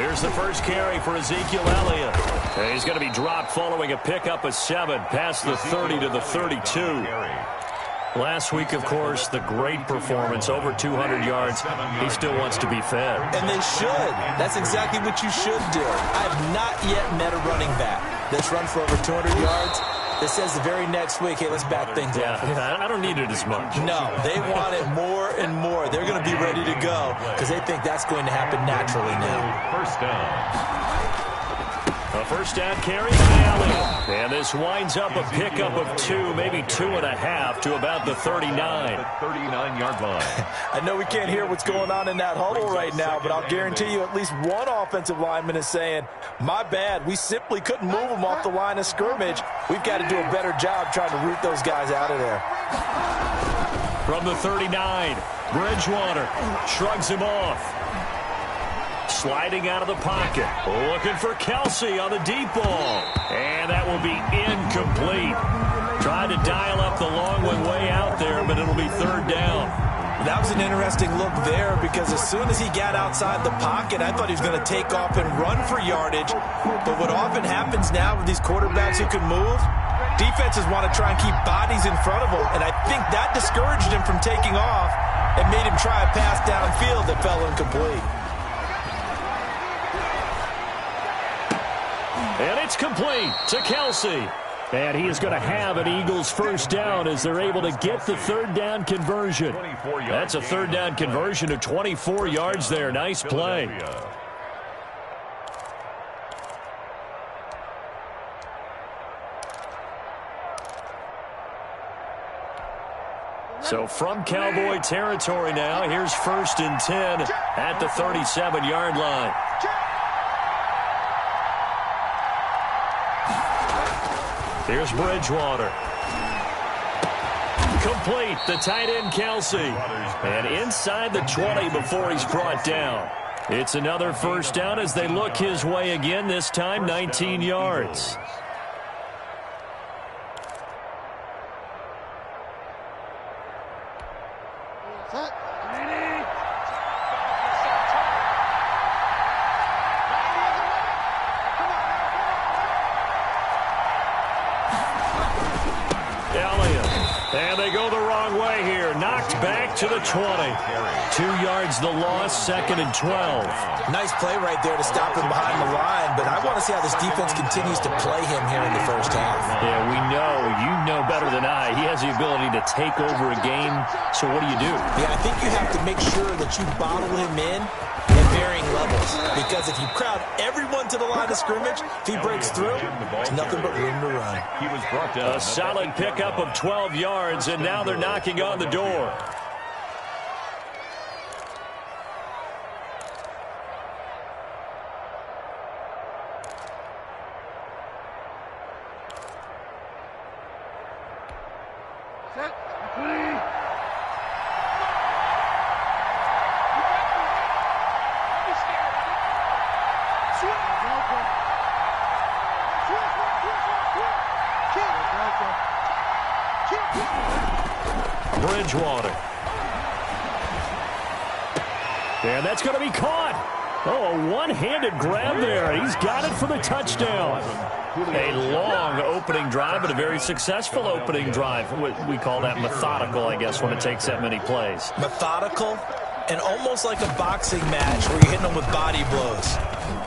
Here's the first carry for Ezekiel Elliott. And he's going to be dropped following a pickup of 7 past the 30 to the 32. Last week, of course, the great performance, over 200 yards. He still wants to be fed. And they should. That's exactly what you should do. I have not yet met a running back that's run for over 200 yards that says the very next week, hey, let's back things up. Yeah, I don't need it as much. No, they want it more and more. They're going to be ready to go because they think that's going to happen naturally now. First down. A first down carry by Elliott. And this winds up a pickup of 2, maybe 2.5 to about the 39. The 39-yard line. I know we can't hear what's going on in that huddle right now, but I'll guarantee you at least one offensive lineman is saying, my bad, we simply couldn't move them off the line of scrimmage. We've got to do a better job trying to root those guys out of there. From the 39, Bridgewater shrugs him off. Sliding out of the pocket. Looking for Kelsey on the deep ball. And that will be incomplete. Tried to dial up the long one way out there, but it'll be third down. That was an interesting look there because as soon as he got outside the pocket, I thought he was going to take off and run for yardage. But what often happens now with these quarterbacks who can move, defenses want to try and keep bodies in front of them. And I think that discouraged him from taking off and made him try a pass downfield that fell incomplete. And it's complete to Kelsey. And he is going to have an Eagles first down as they're able to get the third down conversion. That's a third down conversion of 24 yards there. Nice play. So from Cowboy territory now, here's 1st and 10 at the 37-yard line. Here's Bridgewater. Complete, the tight end Kelsey. And inside the 20 before he's brought down. It's another first down as they look his way again, this time 19 yards. To the 20. 2 yards the loss, 2nd and 12. Nice play right there to stop him behind the line, but I want to see how this defense continues to play him here in the first half. Yeah, we know. You know better than I. He has the ability to take over a game, so what do you do? Yeah, I think you have to make sure that you bottle him in at varying levels, because if you crowd everyone to the line of scrimmage, if he breaks through, there's nothing but room to run. He was brought down. A solid pickup of 12 yards, and now they're knocking on the door. Bridgewater. And that's going to be caught. Oh, a one-handed grab there. He's got it for the touchdown. A long opening drive, but a very successful opening drive. We call that methodical, I guess, when it takes that many plays. Methodical and almost like a boxing match where you're hitting them with body blows.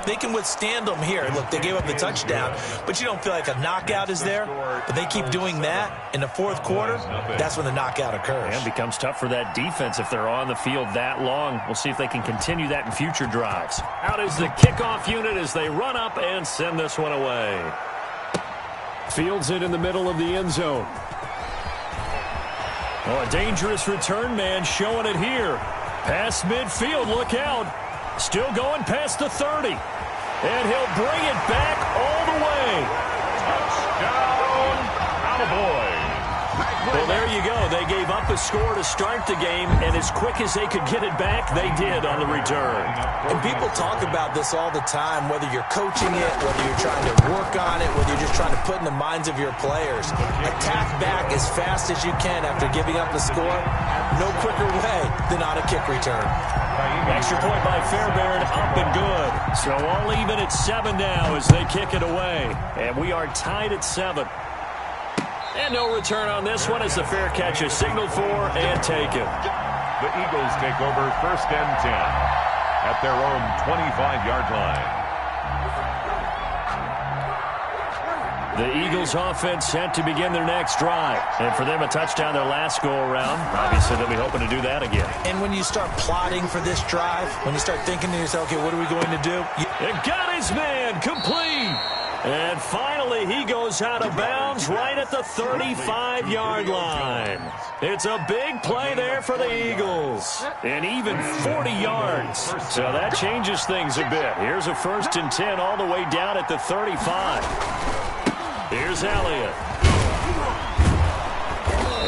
They can withstand them here. Look, they gave up the touchdown, but you don't feel like a knockout is there. But they keep doing that in the fourth quarter. That's when the knockout occurs. And it becomes tough for that defense if they're on the field that long. We'll see if they can continue that in future drives. Out is the kickoff unit as they run up and send this one away. Fields it in the middle of the end zone. Oh, a dangerous return man showing it here. Past midfield, look out. Still going past the 30. And he'll bring it back all the way. Touchdown, Cowboys. Well, there you go. They gave up a score to start the game, and as quick as they could get it back, they did on the return. And people talk about this all the time, whether you're coaching it, whether you're trying to work on it, whether you're just trying to put in the minds of your players. Attack back as fast as you can after giving up a score. No quicker way than on a kick return. Extra point by Fairbairn, up and good. So all even at 7 now as they kick it away. And we are tied at 7. And no return on this one as the fair catch is signaled for and taken. The Eagles take over 1st and 10 at their own 25-yard line. The Eagles offense set to begin their next drive. And for them, a touchdown their last go-around. Obviously, they'll be hoping to do that again. And when you start plotting for this drive, when you start thinking to yourself, okay, what are we going to do? It got his man complete. And finally, he goes out of bounds right at the 35-yard line. It's a big play there for the Eagles. And even 40 yards. So that changes things a bit. Here's a 1st and 10 all the way down at the 35. Here's Elliott.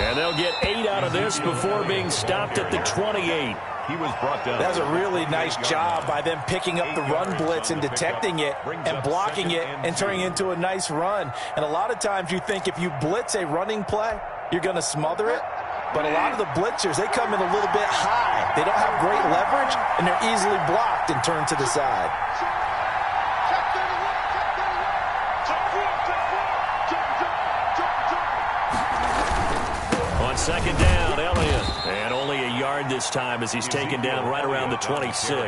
And they'll get 8 out of this before being stopped at the 28. He was brought down. That was a really nice job by them picking up the run blitz and detecting it and blocking it and turning it into a nice run. And a lot of times you think if you blitz a running play, you're going to smother it. But a lot of the blitzers, they come in a little bit high. They don't have great leverage, and they're easily blocked and turned to the side. On 2nd down, Elliott. And only a yard this time as he's taken down right around the 26.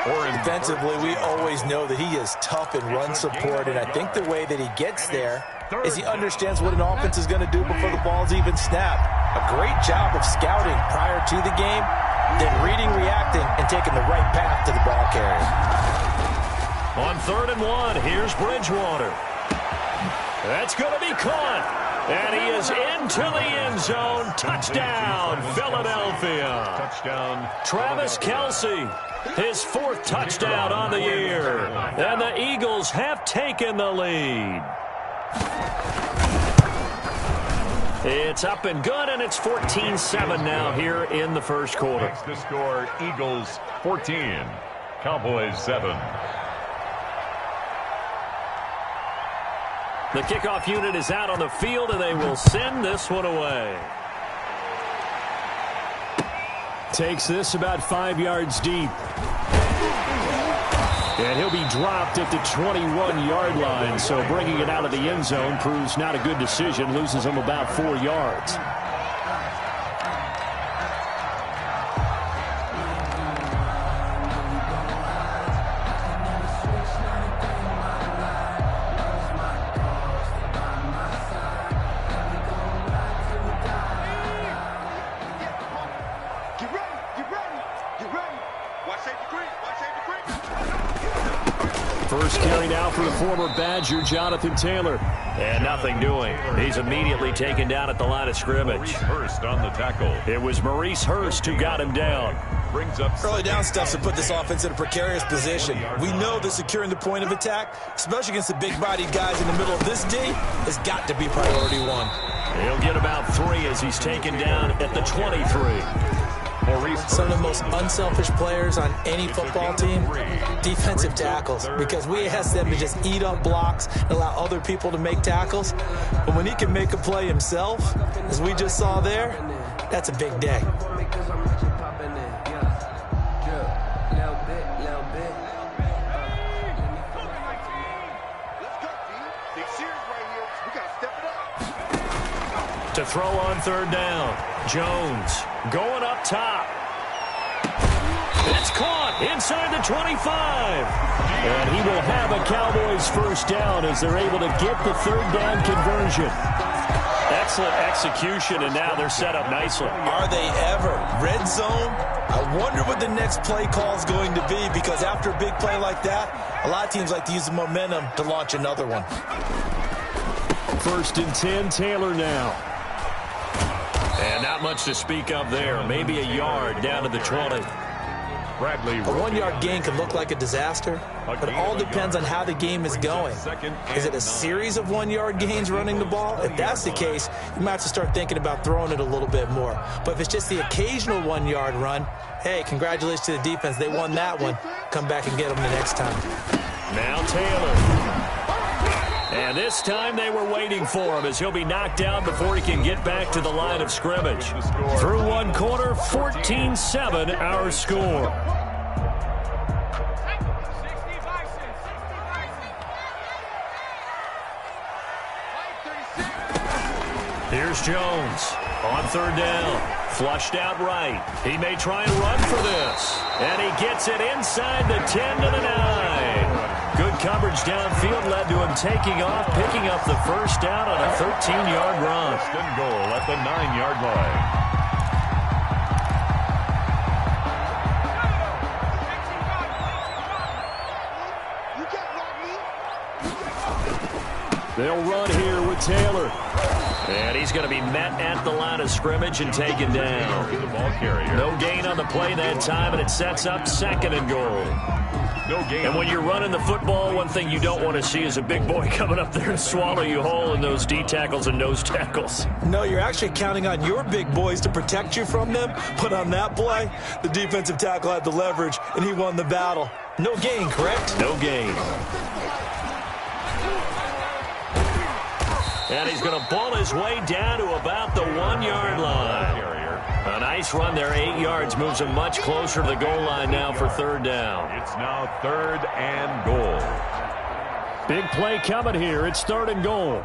Defensively, we always know that he is tough in run support, and I think the way that he gets there is he understands what an offense is going to do before the ball's even snapped. A great job of scouting prior to the game, then reading, reacting, and taking the right path to the ball carrier. On 3rd and 1, here's Bridgewater. That's going to be caught. And he is into the end zone. Touchdown, Philadelphia. Touchdown, Travis Kelce, his 4th touchdown on the year. And the Eagles have taken the lead. It's up and good, and it's 14-7 now here in the 1st quarter. Makes the score Eagles 14, Cowboys 7. The kickoff unit is out on the field, and they will send this one away. Takes this about 5 yards deep. And he'll be dropped at the 21-yard line, so bringing it out of the end zone proves not a good decision, loses him about 4 yards. First carry now for the former Badger, Jonathan Taylor. And nothing doing. He's immediately taken down at the line of scrimmage. Maurice Hurst on the tackle. It was Maurice Hurst who got him down. Brings up early down stuff to put this offense in a precarious position. We know that securing the point of attack, especially against the big-bodied guys in the middle of this D, has got to be priority 1. He'll get about 3 as he's taken down at the 23. Some of the most unselfish players on any football team, defensive tackles, because we ask them to just eat up blocks and allow other people to make tackles. But when he can make a play himself, as we just saw there, that's a big day. To throw on 3rd down. Jones going up top. It's caught inside the 25. And he will have a Cowboys 1st down as they're able to get the 3rd down conversion. Excellent execution, and now they're set up nicely. Are they ever? Red zone? I wonder what the next play call is going to be, because after a big play like that, a lot of teams like to use the momentum to launch another one. 1st and 10, Taylor now. And not much to speak of there. Maybe a yard down to the 20. A one-yard gain can look like a disaster, but it all depends on how the game is going. Is it a series of one-yard gains running the ball? If that's the case, you might have to start thinking about throwing it a little bit more. But if it's just the occasional one-yard run, hey, congratulations to the defense. They won that one. Come back and get them the next time. Now Taylor. And this time they were waiting for him as he'll be knocked down before he can get back to the line of scrimmage. Through one quarter, 14-7 our score. Here's Jones on third down. Flushed out right. He may try and run for this. And he gets it inside the 10 to the 9. Good coverage downfield led to him taking off, picking up the first down on a 13-yard run. First and goal at the 9-yard line. They'll run here with Taylor. And he's going to be met at the line of scrimmage and taken down. No gain on the play that time, and it sets up second and goal. And when you're running the football, one thing you don't want to see is a big boy coming up there and swallow you whole in those D tackles and nose tackles. No, you're actually counting on your big boys to protect you from them. But on that play, the defensive tackle had the leverage, and he won the battle. No gain, correct? No gain. And he's going to ball his way down to about the 1-yard line. A nice run there, 8 yards, moves him much closer to the goal line now for third down. It's now third and goal. Big play coming here. It's third and goal.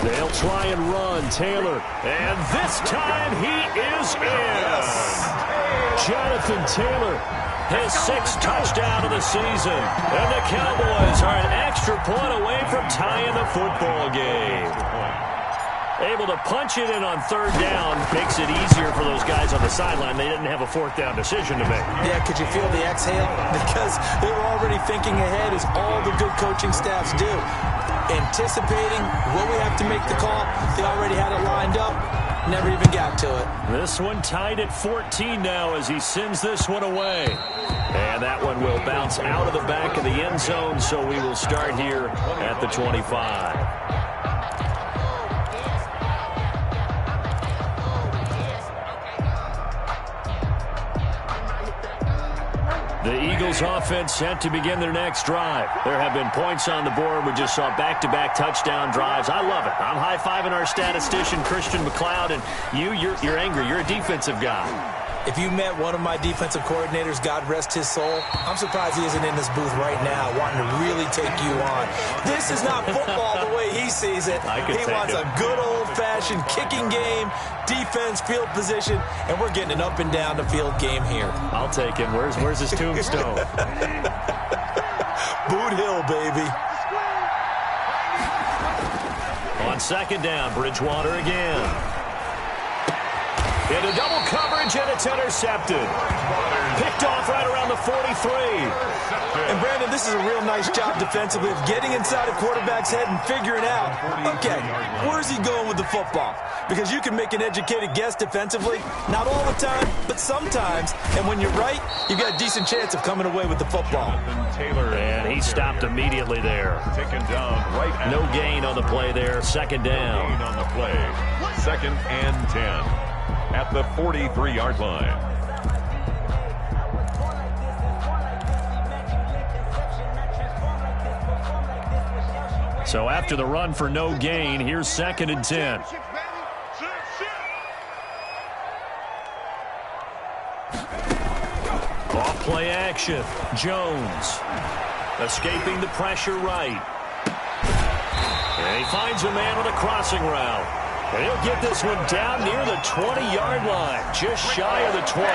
They'll try and run. Taylor. And this time he is in. Jonathan Taylor, his 6th touchdown of the season. And the Cowboys are an extra point away from tying the football game. Able to punch it in on third down makes it easier for those guys on the sideline. They didn't have a fourth down decision to make. Yeah, could you feel the exhale? Because they were already thinking ahead, as all the good coaching staffs do. Anticipating what we have to make the call. They already had it lined up. Never even got to it. This one tied at 14 now as he sends this one away. And that one will bounce out of the back of the end zone, so we will start here at the 25. The Eagles offense set to begin their next drive. There have been points on the board. We just saw back-to-back touchdown drives. I love it. I'm high-fiving our statistician, Christian McLeod, and you're angry. You're a defensive guy. If you met one of my defensive coordinators, God rest his soul, I'm surprised he isn't in this booth right now wanting to really take you on. This is not football the way he sees it. He wants a good old-fashioned kicking game, defense, field position, and we're getting an up-and-down-the-field game here. I'll take him. Where's his tombstone? Boot Hill, baby. On second down, Bridgewater again. Into double coverage, and it's intercepted. Picked off right around the 43. And, Brandon, this is a real nice job defensively of getting inside a quarterback's head and figuring out, okay, where's he going with the football? Because you can make an educated guess defensively, not all the time, but sometimes. And when you're right, you've got a decent chance of coming away with the football. And he stopped immediately there. Taken down right. No gain on the play there. Second down. Gain on the play. Second and 10. At the 43-yard line. So after the run for no gain, here's second and 10. Off play action. Jones escaping the pressure right. And he finds a man on a crossing route. And he'll get this one down near the 20-yard line, just shy of the 20.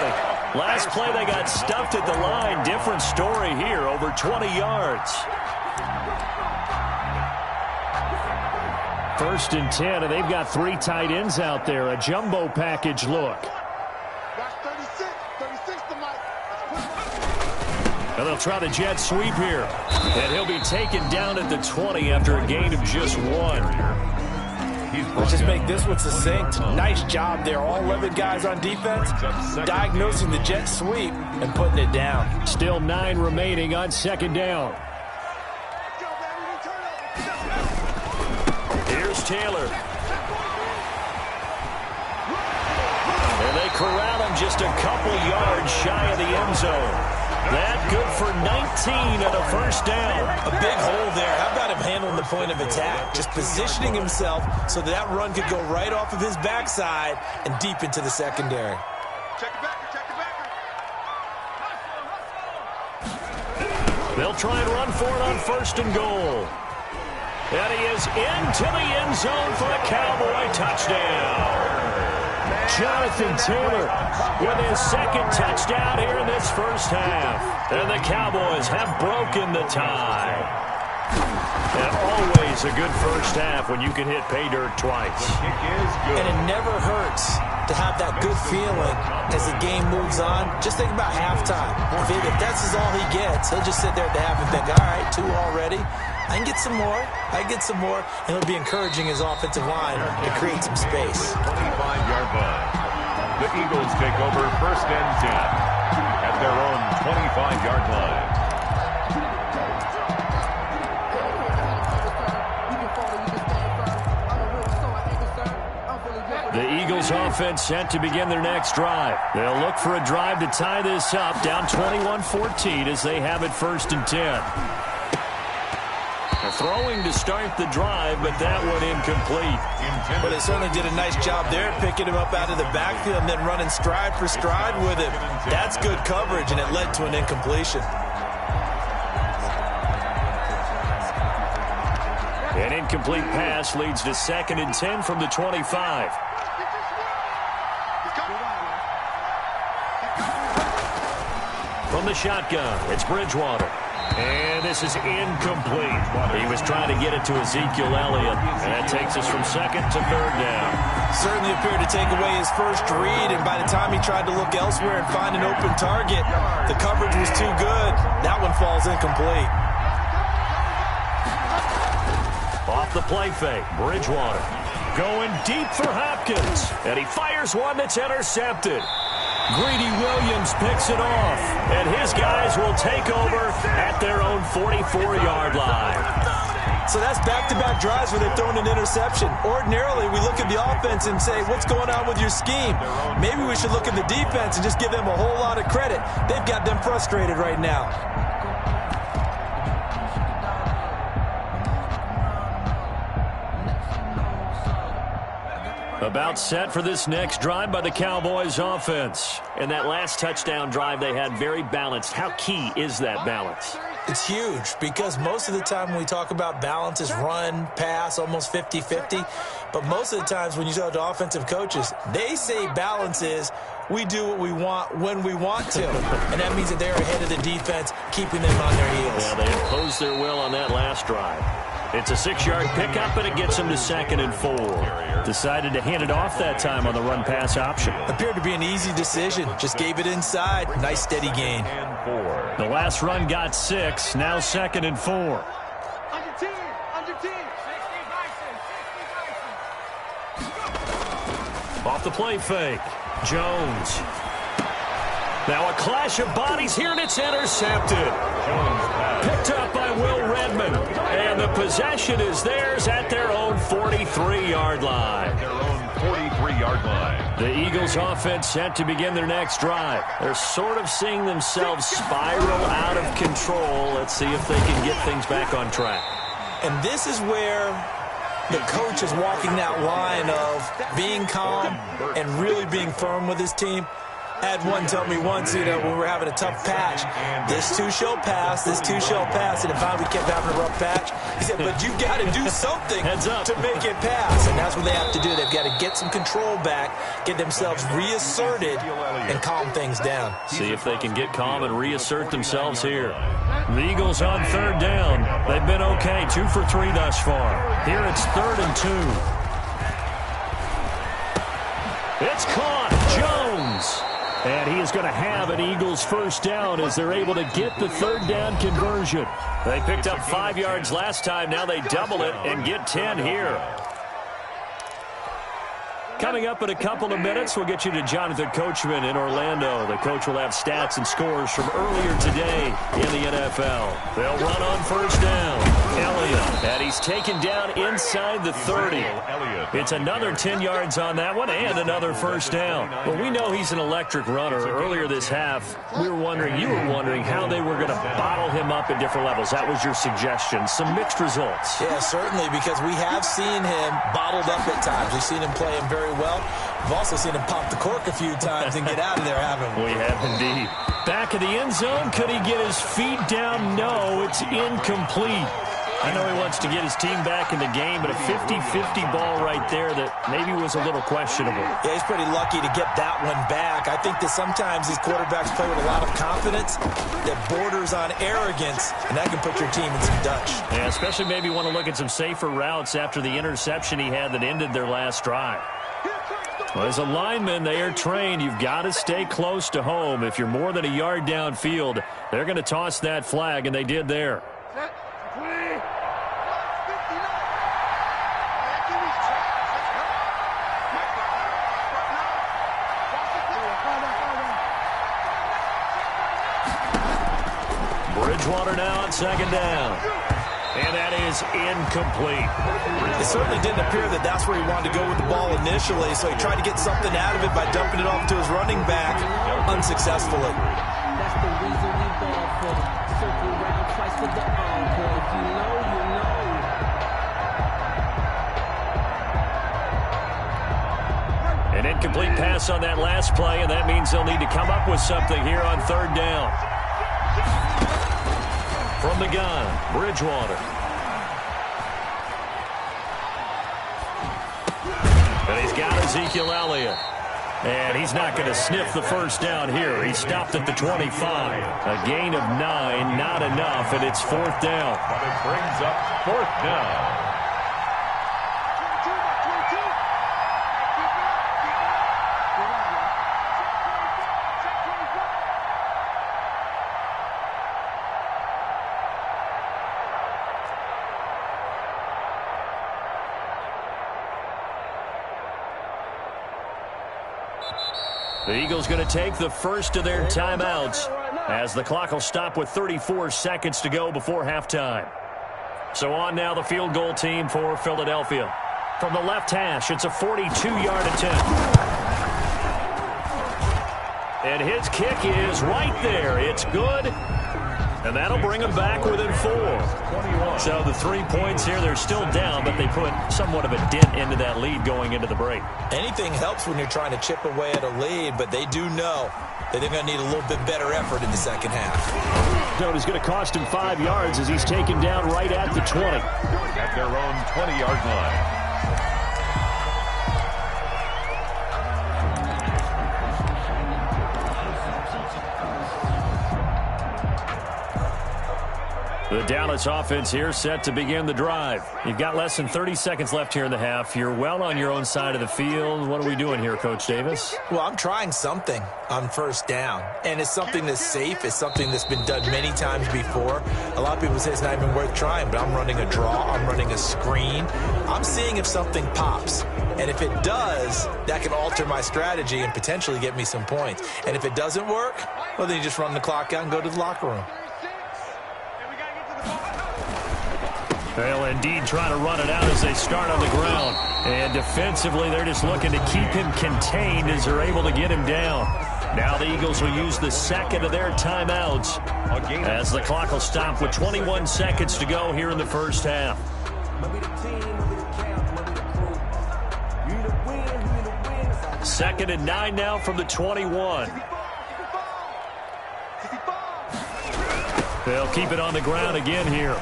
Last play, they got stuffed at the line. Different story here, over 20 yards. First and 10, and they've got 3 tight ends out there. A jumbo package look. And they'll try the jet sweep here. And he'll be taken down at the 20 after a gain of just 1. Let's just make this one succinct. Nice job there. All 11 guys on defense diagnosing the jet sweep and putting it down. Still 9 remaining on second down. Here's Taylor. And they corral him just a couple yards shy of the end zone. That good for 19 and a first down. A big hole there. How about him handling the point of attack? Just positioning himself so that run could go right off of his backside and deep into the secondary. Check the backer, check the backer. They'll try and run for it on first and goal. And he is into the end zone for a Cowboy touchdown. Jonathan Taylor with his second touchdown here in this first half. And the Cowboys have broken the tie. And always a good first half when you can hit pay dirt twice. The kick is good. And it never hurts to have that good feeling as the game moves on. Just think about halftime. If that's all he gets, he'll just sit there at the half and think, all right, 2 already. I can get some more. I can get some more. And he'll be encouraging his offensive line to create some space. 25-yard line. The Eagles take over first and 10 at their own 25-yard line. The Eagles offense set to begin their next drive. They'll look for a drive to tie this up, down 21-14 as they have it first and 10. Throwing to start the drive, but that one incomplete. But they certainly did a nice job there, picking him up out of the backfield and then running stride for stride with him. That's good coverage, and it led to an incompletion. An incomplete pass leads to second and 10 from the 25. From the shotgun, it's Bridgewater. And this is incomplete. He was trying to get it to Ezekiel Elliott. And that takes us from second to third down. Certainly appeared to take away his first read, and by the time he tried to look elsewhere and find an open target, the coverage was too good. That one falls incomplete. Off the play fake, Bridgewater going deep for Hopkins. And he fires one that's intercepted. Greedy Williams picks it off, and his guys will take over at their own 44-yard line. So that's back-to-back drives where they've thrown an interception. Ordinarily, we look at the offense and say, what's going on with your scheme? Maybe we should look at the defense and just give them a whole lot of credit. They've got them frustrated right now. About set for this next drive by the Cowboys offense. And that last touchdown drive they had very balanced. How key is that balance? It's huge because most of the time when we talk about balance is run, pass, almost 50-50. But most of the times when you talk to offensive coaches, they say balance is we do what we want when we want to. And that means that they're ahead of the defense, keeping them on their heels. Yeah, they imposed their will on that last drive. It's a 6-yard pickup, and it gets them to second and 4. Decided to hand it off that time on the run-pass option. Appeared to be an easy decision. Just gave it inside. Nice, steady gain. The last run got 6. Now second and 4. On your team. Off the play fake. Jones. Now a clash of bodies here, and it's intercepted. Picked up by Will Redmond. And the possession is theirs at their own 43-yard line. The Eagles offense set to begin their next drive. They're sort of seeing themselves spiral out of control. Let's see if they can get things back on track. And this is where the coach is walking that line of being calm and really being firm with his team. Had one tell me once, when we were having a tough patch, this too shall pass, this too shall pass, and finally we kept having a rough patch. He said, but you've got to do something to make it pass, and that's what they have to do. They've got to get some control back, get themselves reasserted, and calm things down. See if they can get calm and reassert themselves here. The Eagles on third down. They've been okay, 2 for 3 thus far. Here it's 3rd and 2. It's caught. Jones. And he is going to have an Eagles first down as they're able to get the third down conversion. They picked up 5 yards last time. Now they double it and get 10 here. Coming up in a couple of minutes, we'll get you to Jonathan Coachman in Orlando. The coach will have stats and scores from earlier today in the NFL. They'll run on first down. Elliott, and he's taken down inside the 30. It's another 10 yards on that one and another first down. Well, we know he's an electric runner. Earlier this half, you were wondering how they were going to bottle him up at different levels. That was your suggestion. Some mixed results. Yeah, certainly, because we have seen him bottled up at times. We've seen him play him very well. We've also seen him pop the cork a few times and get out of there, haven't we? We have indeed. Back in the end zone, could he get his feet down? No, it's incomplete. I know he wants to get his team back in the game, but a 50-50 ball right there that maybe was a little questionable. Yeah, he's pretty lucky to get that one back. I think that sometimes these quarterbacks play with a lot of confidence that borders on arrogance, and that can put your team in some Dutch. Yeah, especially maybe want to look at some safer routes after the interception he had that ended their last drive. Well, as a lineman, they are trained. You've got to stay close to home. If you're more than a yard downfield, they're going to toss that flag, and they did there. Bridgewater now on second down. And that is incomplete. It certainly didn't appear that that's where he wanted to go with the ball initially, so he tried to get something out of it by dumping it off to his running back unsuccessfully. That's the reason we ball for. Circle around twice for the encore. If you know, you know. An incomplete pass on that last play, and that means they'll need to come up with something here on third down. From the gun, Bridgewater. And he's got Ezekiel Elliott. And he's not going to sniff the first down here. He stopped at the 25. A gain of 9, not enough, and it's fourth down. But it brings up fourth down. The Eagles going to take the first of their timeouts as the clock will stop with 34 seconds to go before halftime. So on now the field goal team for Philadelphia. From the left hash, it's a 42-yard attempt. And his kick is right there. It's good. And that'll bring them back within 4. So the 3 points here, they're still down, but they put somewhat of a dent into that lead going into the break. Anything helps when you're trying to chip away at a lead, but they do know that they're going to need a little bit better effort in the second half. So it's going to cost him 5 yards as he's taken down right at the 20. At their own 20-yard line. The Dallas offense here set to begin the drive. You've got less than 30 seconds left here in the half. You're well on your own side of the field. What are we doing here, Coach Davis? Well, I'm trying something on first down, and it's something that's safe. It's something that's been done many times before. A lot of people say it's not even worth trying, but I'm running a draw. I'm running a screen. I'm seeing if something pops. And if it does, that can alter my strategy and potentially get me some points. And if it doesn't work, well, then you just run the clock out and go to the locker room. They'll indeed try to run it out as they start on the ground. And defensively, they're just looking to keep him contained as they're able to get him down. Now the Eagles will use the second of their timeouts as the clock will stop with 21 seconds to go here in the first half. Second and 9 now from the 21. They'll keep it on the ground again here.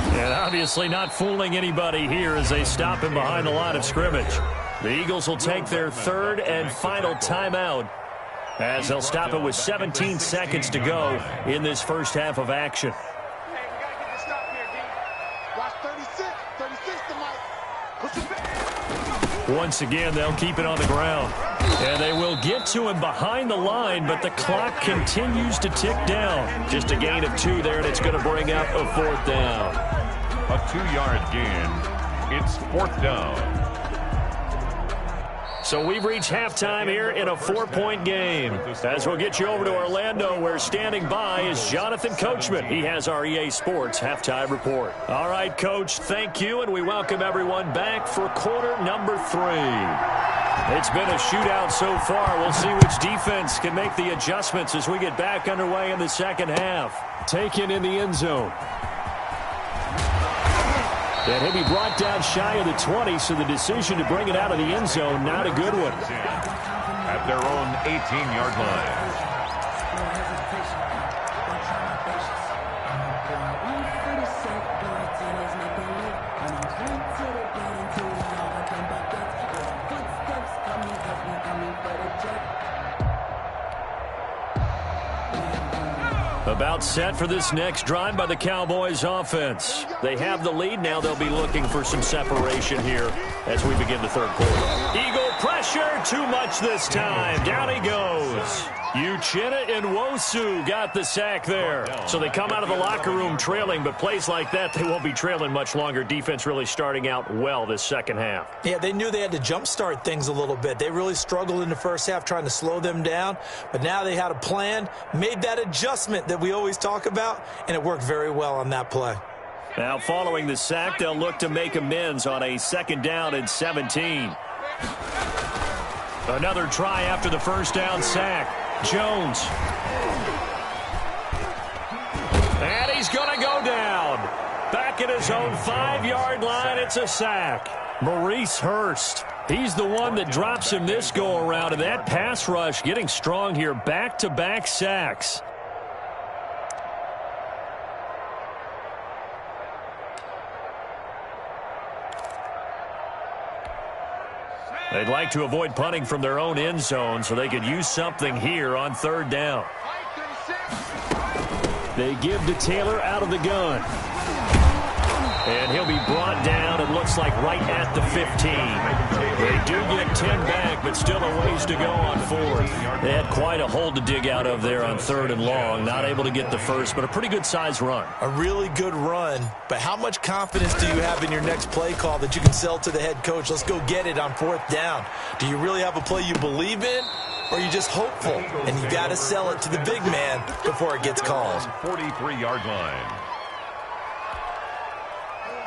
And obviously not fooling anybody here as they stop him behind the line of scrimmage. The Eagles will take their third and final timeout as they'll stop it with 17 seconds to go in this first half of action. Hey, we got to get this stop here, D. Watch 36. 36 to Mike. Push it back. Once again, they'll keep it on the ground. And they will get to him behind the line, but the clock continues to tick down. Just a gain of 2 there, and it's going to bring up a 4th down. A 2-yard gain. It's 4th down. So we've reached halftime here in a 4-point game. As we'll get you over to Orlando, where standing by is Jonathan Coachman. He has our EA Sports halftime report. All right, Coach, thank you, and we welcome everyone back for quarter number 3. It's been a shootout so far. We'll see which defense can make the adjustments as we get back underway in the second half. Taken in the end zone. And he'll be brought down shy of the 20, so the decision to bring it out of the end zone, not a good one. At their own 18-yard line. About set for this next drive by the Cowboys offense. They have the lead. Now they'll be looking for some separation here as we begin the third quarter. Eagle pressure, too much this time. Down he goes. Uchenna and Nwosu got the sack there. So they come out of the locker room trailing, but plays like that, they won't be trailing much longer. Defense really starting out well this second half. Yeah, they knew they had to jumpstart things a little bit. They really struggled in the first half trying to slow them down, but now they had a plan, made that adjustment that we always talk about, and it worked very well on that play. Now following the sack, they'll look to make amends on a 2nd down and 17. Another try after the first down sack. Jones. And he's going to go down. Back at his own 5-yard line, it's a sack. Maurice Hurst. He's the one that drops him this go-around, and that pass rush getting strong here. Back-to-back sacks. They'd like to avoid punting from their own end zone so they could use something here on 3rd down. They give to Taylor out of the gun. And he'll be brought down, it looks like, right at the 15. They do get 10 back, but still a ways to go on 4th. They had quite a hole to dig out of there on 3rd and long. Not able to get the first, but a pretty good-sized run. A really good run, but how much confidence do you have in your next play call that you can sell to the head coach? Let's go get it on 4th down. Do you really have a play you believe in, or are you just hopeful? And you got to sell it to the big man before it gets called. 43-yard line.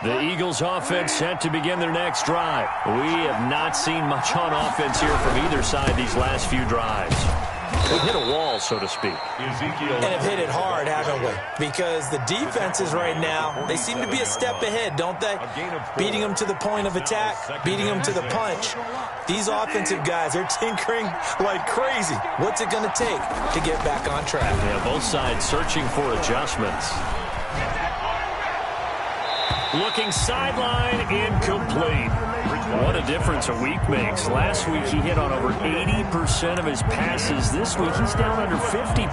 The Eagles offense set to begin their next drive. We have not seen much on offense here from either side these last few drives. We've hit a wall, so to speak. And have hit it hard, haven't we? Because the defenses right now, they seem to be a step ahead, don't they? Beating them to the point of attack, beating them to the punch. These offensive guys, they're tinkering like crazy. What's it going to take to get back on track? Yeah, both sides searching for adjustments. Looking sideline, incomplete. What a difference a week makes. Last week he hit on over 80% of his passes. This week he's down under 50%.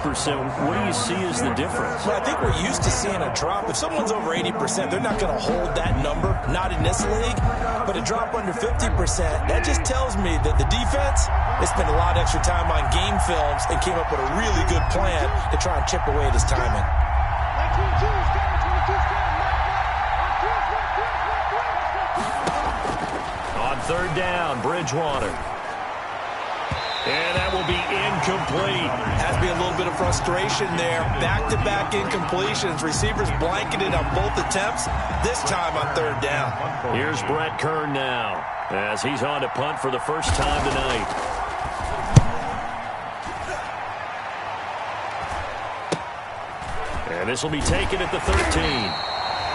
What do you see as the difference? Well, I think we're used to seeing a drop. If someone's over 80%, they're not going to hold that number, not in this league. But a drop under 50%, that just tells me that the defense, they spent a lot of extra time on game films and came up with a really good plan to try and chip away at his timing. On 3rd down, Bridgewater. And that will be incomplete. Has to be a little bit of frustration there. Back-to-back incompletions. Receivers blanketed on both attempts, this time on 3rd down. Here's Brett Kern now, as he's on to punt for the first time tonight. And this will be taken at the 13.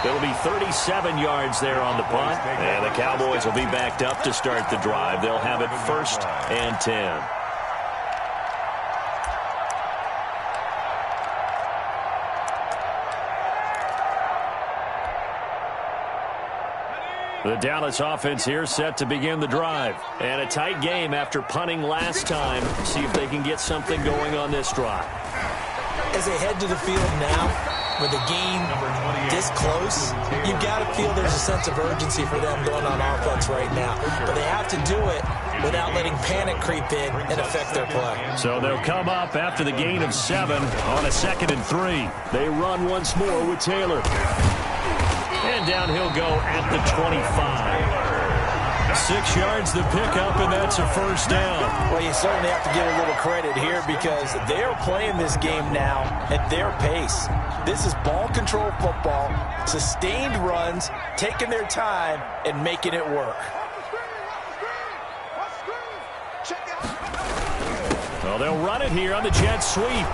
It'll be 37 yards there on the punt, and the Cowboys will be backed up to start the drive. They'll have it 1st and 10. The Dallas offense here set to begin the drive. And a tight game after punting last time. See if they can get something going on this drive. As they head to the field now, with a game this close, you've got to feel there's a sense of urgency for them going on offense right now. But they have to do it without letting panic creep in and affect their play. So they'll come up after the gain of 7 on a 2nd and 3. They run once more with Taylor. And down he'll go at the 25. 6 yards the pickup, and that's a first down. Well, you certainly have to give a little credit here because they're playing this game now at their pace. This is ball control football, sustained runs, taking their time, and making it work. Well, they'll run it here on the jet sweep.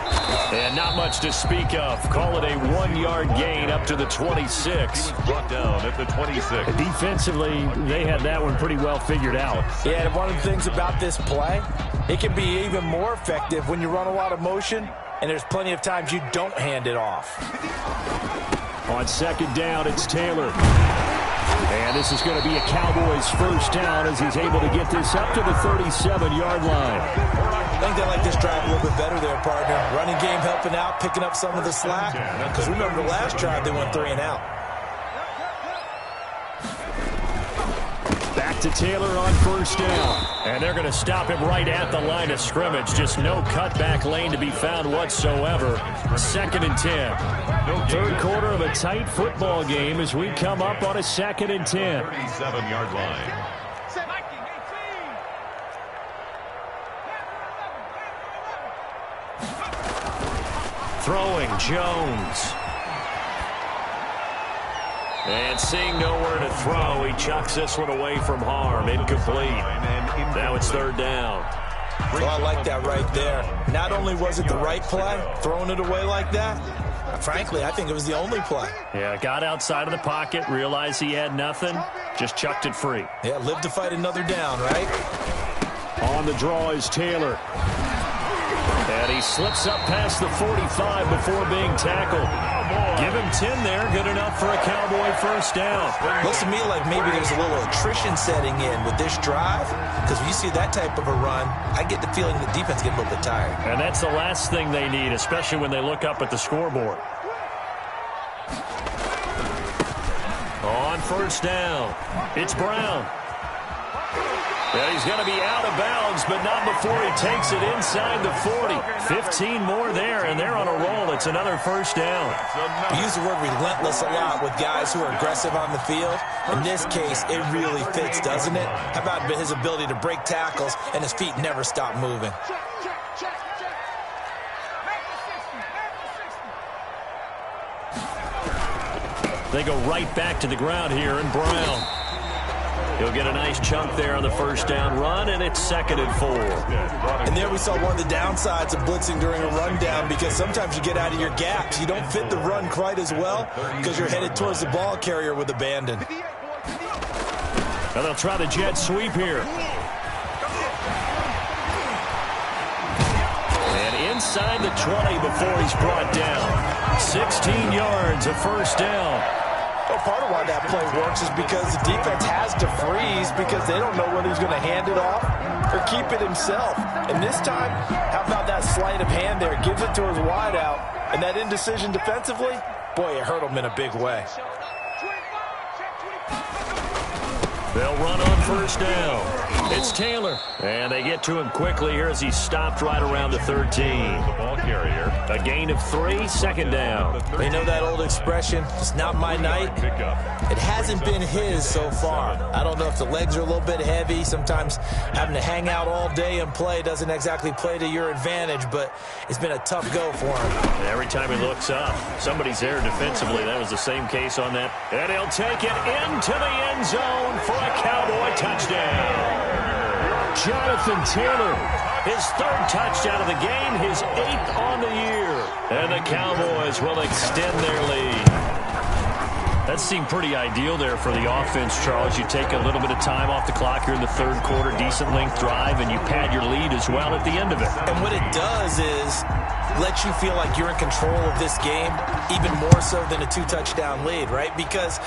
And not much to speak of. Call it a 1-yard gain up to the 26. Brought down at the 26. Defensively, they had that one pretty well figured out. Yeah, and one of the things about this play, it can be even more effective when you run a lot of motion, and there's plenty of times you don't hand it off. On 2nd down, it's Taylor. And this is going to be a Cowboys first down as he's able to get this up to the 37-yard line. I think they like this drive a little bit better there, partner. Running game helping out, picking up some of the slack. Because remember the last drive, they went 3 and out. Back to Taylor on first down. And they're going to stop him right at the line of scrimmage. Just no cutback lane to be found whatsoever. 2nd and 10. 3rd quarter of a tight football game as we come up on a 2nd and 10. 37-yard line. Throwing Jones. And seeing nowhere to throw, he chucks this one away from harm. Incomplete. Now it's 3rd down. So I like that right there. Not only was it the right play, throwing it away like that, frankly, I think it was the only play. Yeah, got outside of the pocket, realized he had nothing, just chucked it free. Yeah, live to fight another down, right? On the draw is Taylor. And he slips up past the 45 before being tackled. Give him 10 there, good enough for a Cowboy first down. Looks to me like maybe there's a little attrition setting in with this drive, because when you see that type of a run, I get the feeling the defense gets a little bit tired. And that's the last thing they need, especially when they look up at the scoreboard. On first down, it's Brown. And he's going to be out of bounds, but not before he takes it inside the 40. 15 more there, and they're on a roll. It's another first down. We use the word relentless a lot with guys who are aggressive on the field. In this case, it really fits, doesn't it? How about his ability to break tackles and his feet never stop moving? They go right back to the ground here, and Brown. He'll get a nice chunk there on the first down run, and it's 2nd and 4. And there we saw one of the downsides of blitzing during a rundown, because sometimes you get out of your gaps. You don't fit the run quite as well because you're headed towards the ball carrier with abandon. Now they'll try the jet sweep here. And inside the 20 before he's brought down. 16 yards, a first down. Well, part of why that play works is because the defense has to freeze because they don't know whether he's going to hand it off or keep it himself. And this time, how about that sleight of hand there? Gives it to his wideout. And that indecision defensively, boy, it hurt him in a big way. They'll run on first down. It's Taylor. And they get to him quickly here as he stopped right around the 13. The ball carrier. A gain of 3, 2nd down. They know that old expression, it's not my night. It hasn't been his so far. I don't know if the legs are a little bit heavy. Sometimes having to hang out all day and play doesn't exactly play to your advantage, but it's been a tough go for him. And every time he looks up, somebody's there defensively. That was the same case on that. And he'll take it into the end zone for a Cowboy touchdown. Jonathan Taylor, his 3rd touchdown of the game, his 8th on the year. And the Cowboys will extend their lead. That seemed pretty ideal there for the offense, Charles. You take a little bit of time off the clock here in the 3rd quarter, decent length drive, and you pad your lead as well at the end of it. And what it does is let you feel like you're in control of this game, even more so than a 2-touchdown lead, right? Because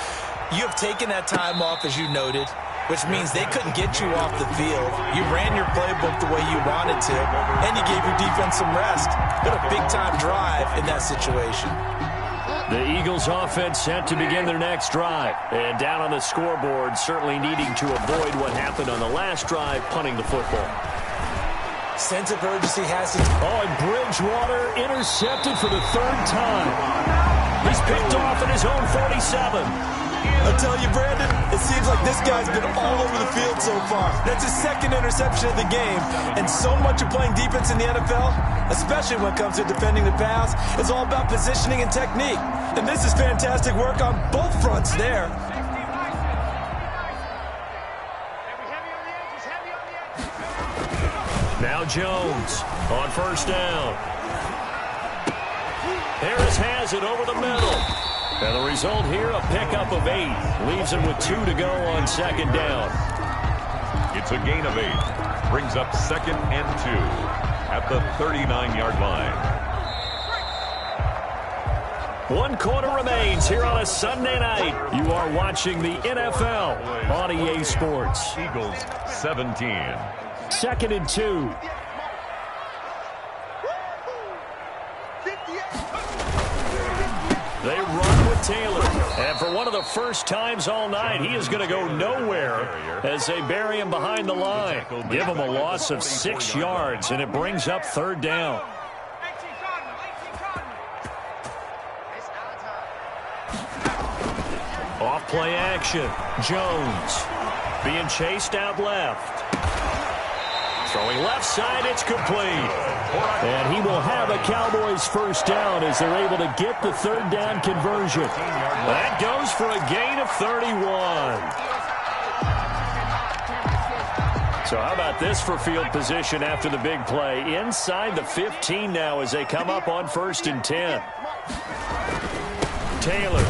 you have taken that time off, as you noted, which means they couldn't get you off the field. You ran your playbook the way you wanted to, and you gave your defense some rest. What a big-time drive in that situation. Eagles offense set to begin their next drive. And down on the scoreboard, certainly needing to avoid what happened on the last drive, punting the football. Sense of urgency has to... Oh, and Bridgewater intercepted for the third time. He's picked off at his own 47. I'll tell you, Brandon, it seems like this guy's been all over the field so far. That's his second interception of the game. And so much of playing defense in the NFL, especially when it comes to defending the pass, is all about positioning and technique. And this is fantastic work on both fronts there. Now Jones on first down. Harris has it over the middle. And the result here, a pickup of 8. Leaves him with 2 to go on second down. It's a gain of 8. Brings up 2nd and 2 at the 39-yard line. 1 quarter remains here on a Sunday night. You are watching the NFL on EA Sports. Eagles 17. 2nd and 2. They run with Taylor. And for one of the first times all night, he is going to go nowhere as they bury him behind the line. Give him a loss of 6 yards, and it brings up 3rd down. Off play action. Jones being chased out left. Throwing left side, it's complete. And he will have a Cowboys first down as they're able to get the 3rd down conversion. That goes for a gain of 31. So how about this for field position after the big play? Inside the 15 now as they come up on 1st and 10. Taylor.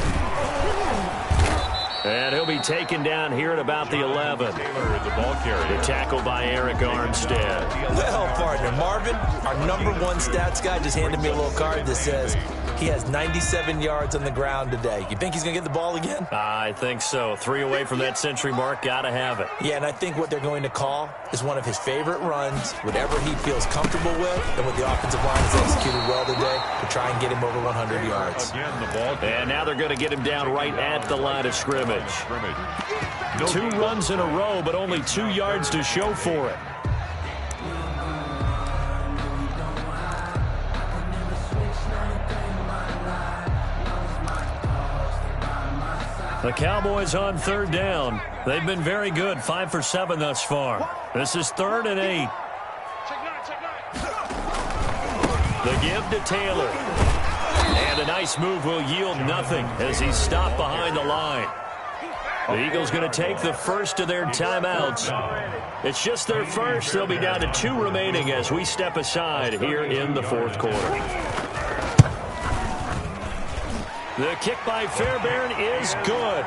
And he'll be taken down here at about the 11. The tackle by Eric Armstead. Well, partner, Marvin, our #1 stats guy, just handed me a little card that says he has 97 yards on the ground today. You think he's going to get the ball again? I think so. 3 away from that century mark. Got to have it. Yeah, and I think what they're going to call is one of his favorite runs, whatever he feels comfortable with, and what the offensive line has executed well today to try and get him over 100 yards. And now they're going to get him down right at the line of scrimmage. 2 runs in a row, but only 2 yards to show for it. The Cowboys on 3rd down. They've been very good, 5 for 7 thus far. This is 3rd and 8. The give to Taylor. And a nice move will yield nothing as he's stopped behind the line. The Eagles going to take the first of their timeouts. It's just their first. They'll be down to 2 remaining as we step aside here in the 4th quarter. The kick by Fairbairn is good.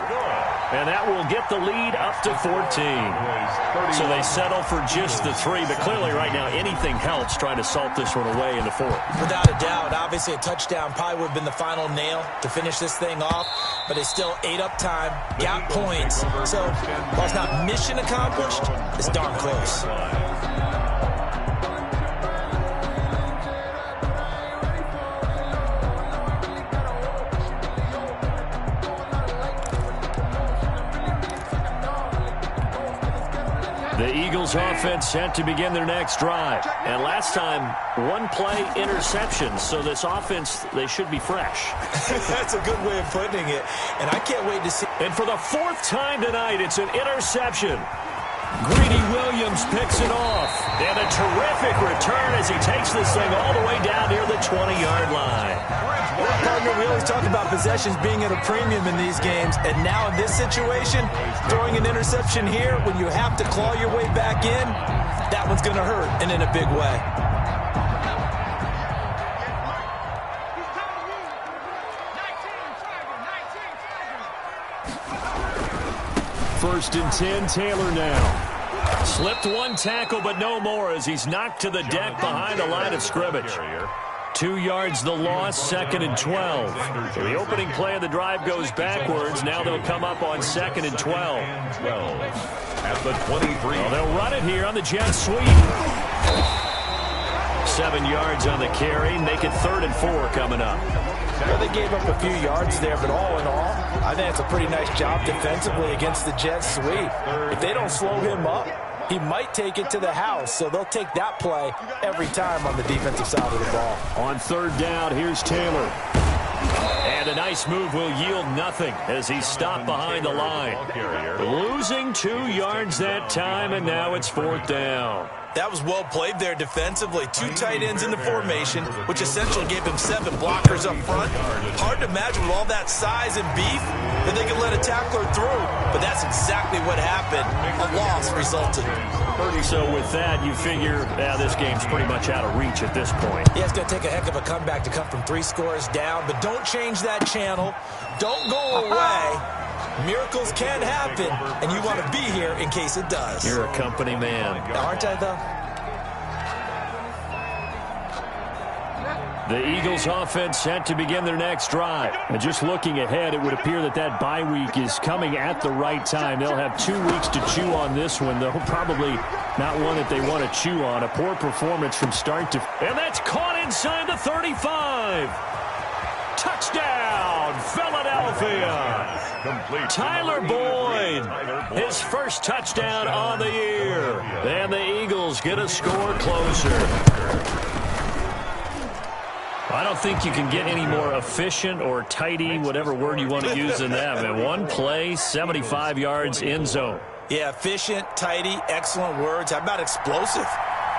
And that will get the lead up to 14. So they settle for just the 3. But clearly right now anything helps trying to salt this one away in the 4th. Without a doubt, obviously a touchdown probably would have been the final nail to finish this thing off. But they still ate up time, got points. So while it's not mission accomplished, it's darn close. The Eagles offense set to begin their next drive. And last time, 1-play interception. So this offense, they should be fresh. That's a good way of putting it. And I can't wait to see. And for the 4th time tonight, it's an interception. Greedy Williams picks it off. And a terrific return as he takes this thing all the way down near the 20-yard line. Well, partner, we always talk about possessions being at a premium in these games. And now in this situation, throwing an interception here when you have to claw your way back in, that one's going to hurt, and in a big way. First and 10, Taylor now. Slipped 1 tackle, but no more as he's knocked to the deck behind the line of scrimmage. 2 yards the loss, 2nd and 12. So the opening play of the drive goes backwards. Now they'll come up on 2nd and 12. At the 23. Well, they'll run it here on the jet sweep. 7 yards on the carry. Make it 3rd and 4 coming up. Well, they gave up a few yards there, but all in all, I think it's a pretty nice job defensively against the Jets sweep. If they don't slow him up, he might take it to the house, so they'll take that play every time on the defensive side of the ball. On 3rd down, here's Taylor. And a nice move will yield nothing as he's stopped behind the line. Losing 2 yards that time, and now it's 4th down. That was well played there defensively. 2 tight ends in the formation, which essentially gave him 7 blockers up front. Hard to imagine with all that size and beef that they could let a tackler through. But that's exactly what happened. A loss resulted. So with that, you figure this game's pretty much out of reach at this point. Yeah, it's going to take a heck of a comeback to come from 3 scores down. But don't change that channel. Don't go away. Miracles can happen, and you want to be here in case it does. You're a company man. Aren't I, though? The Eagles offense set to begin their next drive. And just looking ahead, it would appear that bye week is coming at the right time. They'll have 2 weeks to chew on this one, though probably not one that they want to chew on. A poor performance from start to... And that's caught inside the 35. Touchdown, Philadelphia. Tyler Boyd, his first touchdown on the year. And the Eagles get a score closer. I don't think you can get any more efficient or tidy, whatever word you want to use in that. Man, 1 play, 75 yards, end zone. Yeah, efficient, tidy, excellent words. How about explosive?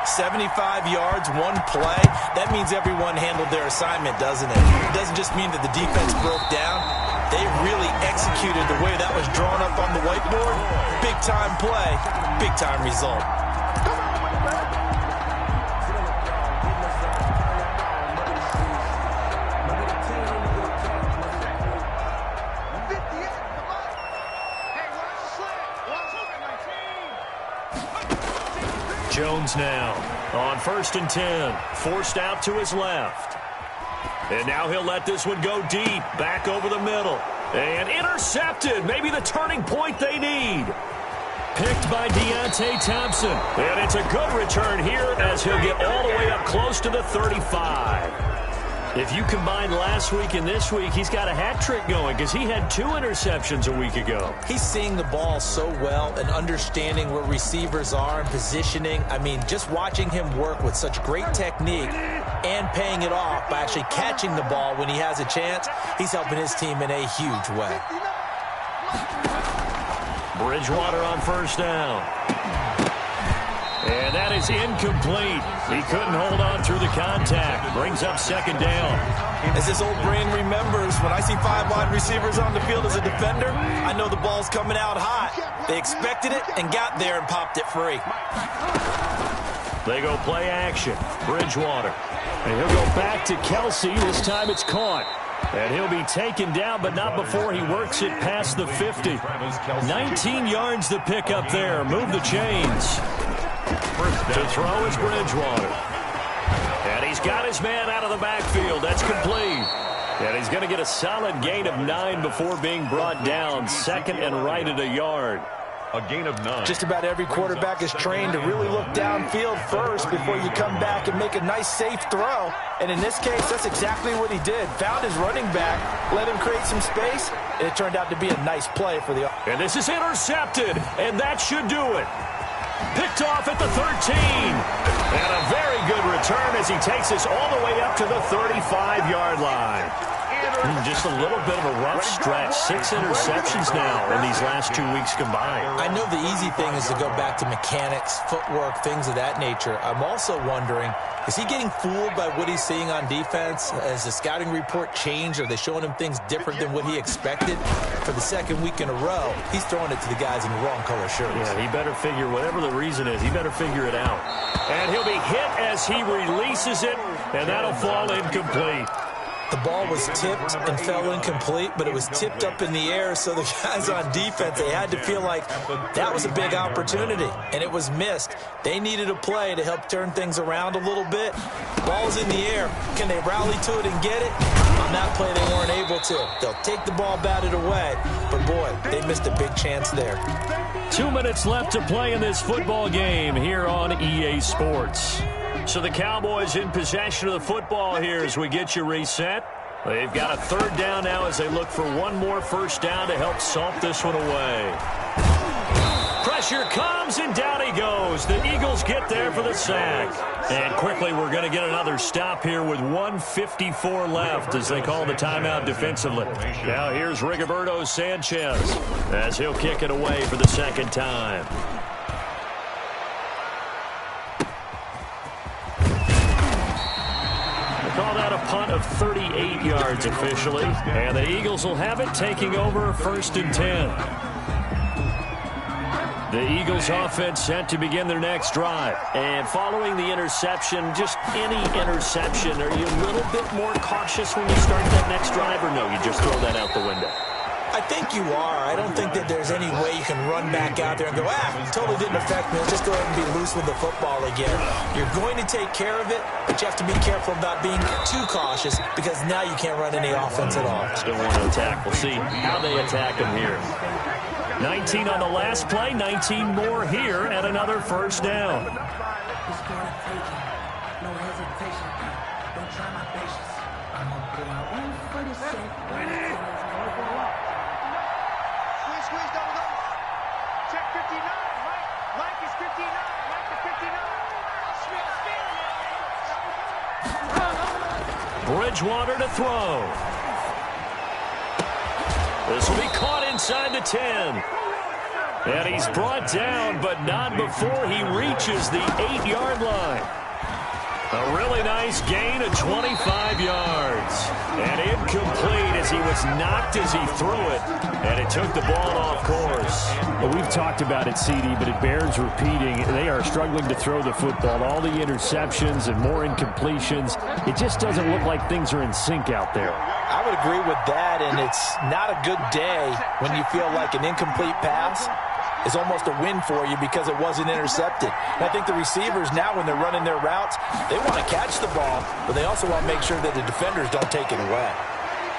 75 yards, 1 play. That means everyone handled their assignment, doesn't it? It doesn't just mean that the defense broke down. They really executed the way that was drawn up on the whiteboard. Big-time play, big-time result. Jones now on 1st and 10, forced out to his left. And now he'll let this one go deep, back over the middle. And intercepted, maybe the turning point they need. Picked by Deontay Thompson. And it's a good return here as he'll get all the way up close to the 35. If you combine last week and this week, he's got a hat trick going because he had 2 interceptions a week ago. He's seeing the ball so well and understanding where receivers are and positioning. I mean, just watching him work with such great technique and paying it off by actually catching the ball when he has a chance, he's helping his team in a huge way. Bridgewater on 1st down. And that is incomplete. He couldn't hold on through the contact. Brings up 2nd down. As his old brain remembers, when I see 5 wide receivers on the field as a defender, I know the ball's coming out hot. They expected it and got there and popped it free. They go play action. Bridgewater. And he'll go back to Kelsey. This time it's caught. And he'll be taken down, but not before he works it past the 50. 19 yards to pick up there. Move the chains. To throw is Bridgewater. And he's got his man out of the backfield. That's complete. And he's going to get a solid gain of 9 before being brought down. 2nd and right at a yard. A gain of 9. Just about every quarterback is trained to really look downfield first before you come back and make a nice, safe throw. And in this case, that's exactly what he did. Found his running back, let him create some space, and it turned out to be a nice play for the... And this is intercepted, and that should do it. Picked off at the 13. And a very good return as he takes us all the way up to the 35-yard line. Just a little bit of a rough stretch. 6 interceptions now in these last 2 weeks combined. I know the easy thing is to go back to mechanics, footwork, things of that nature. I'm also wondering, is he getting fooled by what he's seeing on defense? Has the scouting report changed? Are they showing him things different than what he expected? For the 2nd week in a row, he's throwing it to the guys in the wrong color shirts. Yeah, he better figure, whatever the reason is, he better figure it out. And he'll be hit as he releases it, and that'll fall incomplete. The ball was tipped and fell incomplete, but it was tipped up in the air, so the guys on defense, they had to feel like that was a big opportunity, and it was missed. They needed a play to help turn things around a little bit. Ball's in the air. Can they rally to it and get it? On that play, they weren't able to. They'll take the ball batted away, but boy, they missed a big chance there. 2 minutes left to play in this football game here on EA Sports. So the Cowboys in possession of the football here as we get you reset. They've got a third down now as they look for one more first down to help salt this one away. Pressure comes, and down he goes. The Eagles get there for the sack. And quickly, we're going to get another stop here with 1:54 left as they call the timeout defensively. Now here's Rigoberto Sanchez as he'll kick it away for the second time. Call that a punt of 38 yards officially. And the Eagles will have it, taking over 1st and 10. The Eagles offense set to begin their next drive. And following the interception, just any interception, are you a little bit more cautious when you start that next drive, or no, you just throw that out the window? I think you are. I don't think that there's any way you can run back out there and go, totally didn't affect me. Let's just go ahead and be loose with the football again. You're going to take care of it, but you have to be careful about being too cautious because now you can't run any offense at all. Still want to attack. We'll see how they attack them here. 19 on the last play, 19 more here at another first down. No hesitation. Don't try my patience. I'm gonna pull out one for the set. Squeeze, double. Check 59, Mike. Mike is 59. Mike is 59. Bridgewater to throw. This will be caught inside the 10. And he's brought down, but not before he reaches the 8-yard line. A really nice gain of 25 yards. And incomplete as he was knocked as he threw it. And it took the ball off course. Well, we've talked about it, CD, but it bears repeating. They are struggling to throw the football. All the interceptions and more incompletions. It just doesn't look like things are in sync out there. I would agree with that, and it's not a good day when you feel like an incomplete pass is almost a win for you because it wasn't intercepted. And I think the receivers now, when they're running their routes, they want to catch the ball, but they also want to make sure that the defenders don't take it away.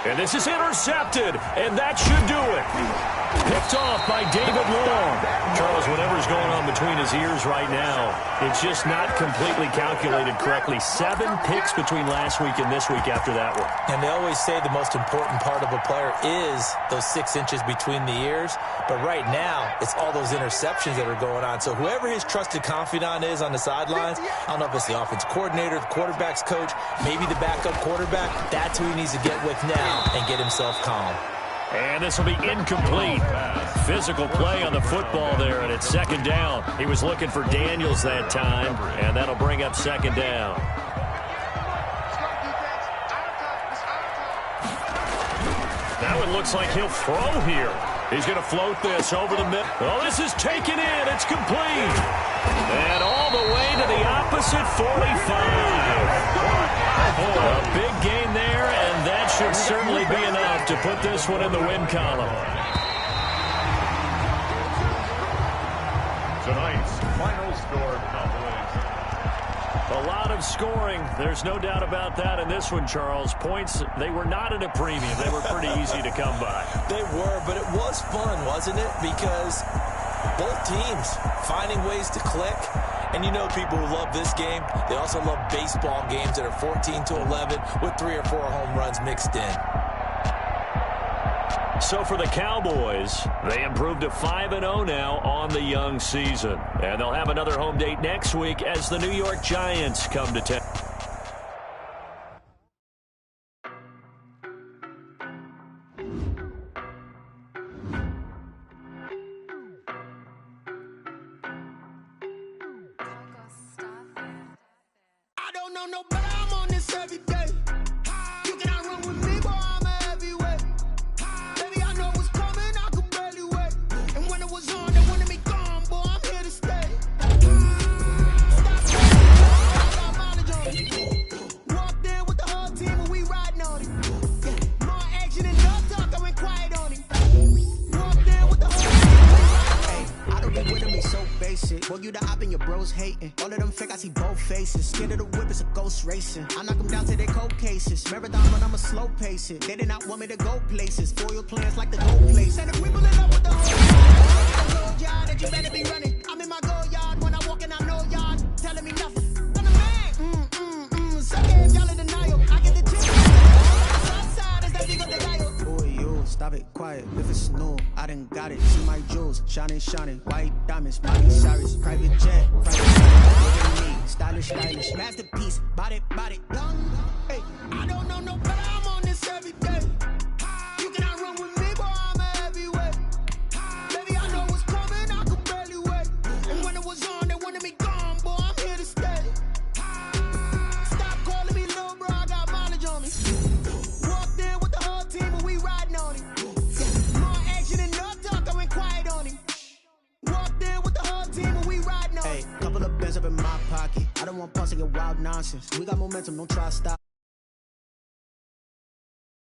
And this is intercepted, and that should do it. Picked off by David Long. Charles, whatever's going on between his ears right now, it's just not completely calculated correctly. 7 picks between last week and this week after that one. And they always say the most important part of a player is those 6 inches between the ears. But right now, it's all those interceptions that are going on. So whoever his trusted confidant is on the sidelines, I don't know if it's the offense coordinator, the quarterback's coach, maybe the backup quarterback, that's who he needs to get with now and get himself calm. And this will be incomplete. Physical play on the football there, and it's second down. He was looking for Daniels that time, and that'll bring up second down. Now it looks like he'll throw here. He's going to float this over the middle. Oh, this is taken in. It's complete. And all the way to the opposite 45. A big gain there, and that should certainly be enough to put this one in the win column. Tonight's final score, Cowboys. A lot of scoring. There's no doubt about that in this one, Charles. Points, they were not at a premium. They were pretty easy to come by. They were, but it was fun, wasn't it? Because both teams finding ways to click. And you know people who love this game, they also love baseball games that are 14-11 with 3 or 4 home runs mixed in. So for the Cowboys, they improved to 5-0 now on the young season. And they'll have another home date next week as the New York Giants come to town. I knock them down to their cold cases. Marathon, but I'm a slow pace it. They did not want me to go places. Foil plans like the gold place. And if we pull it up with the whole yard that you better be running. I'm in my go yard when I walk in, I know yard telling me nothing. I'm the man. shining, shining, white diamonds, Miley Cyrus, private jet, stylish, stylish, masterpiece, body, young. Hey, I don't know no better, I'm on this every day. You cannot run with me, boy, I'm a heavyweight. Baby, I know what's coming, I could barely wait. And when it was on, they wanted me gone, boy, I'm here to stay. Stop calling me little bro, I got mileage on me. Walked in with the whole team, and we riding on it. More action and no talk, I went quiet on him. Walked in with the whole team, and we riding on it. Hey, couple of bands up in my pocket. I don't want pause to get wild nonsense. We got momentum, don't try to stop.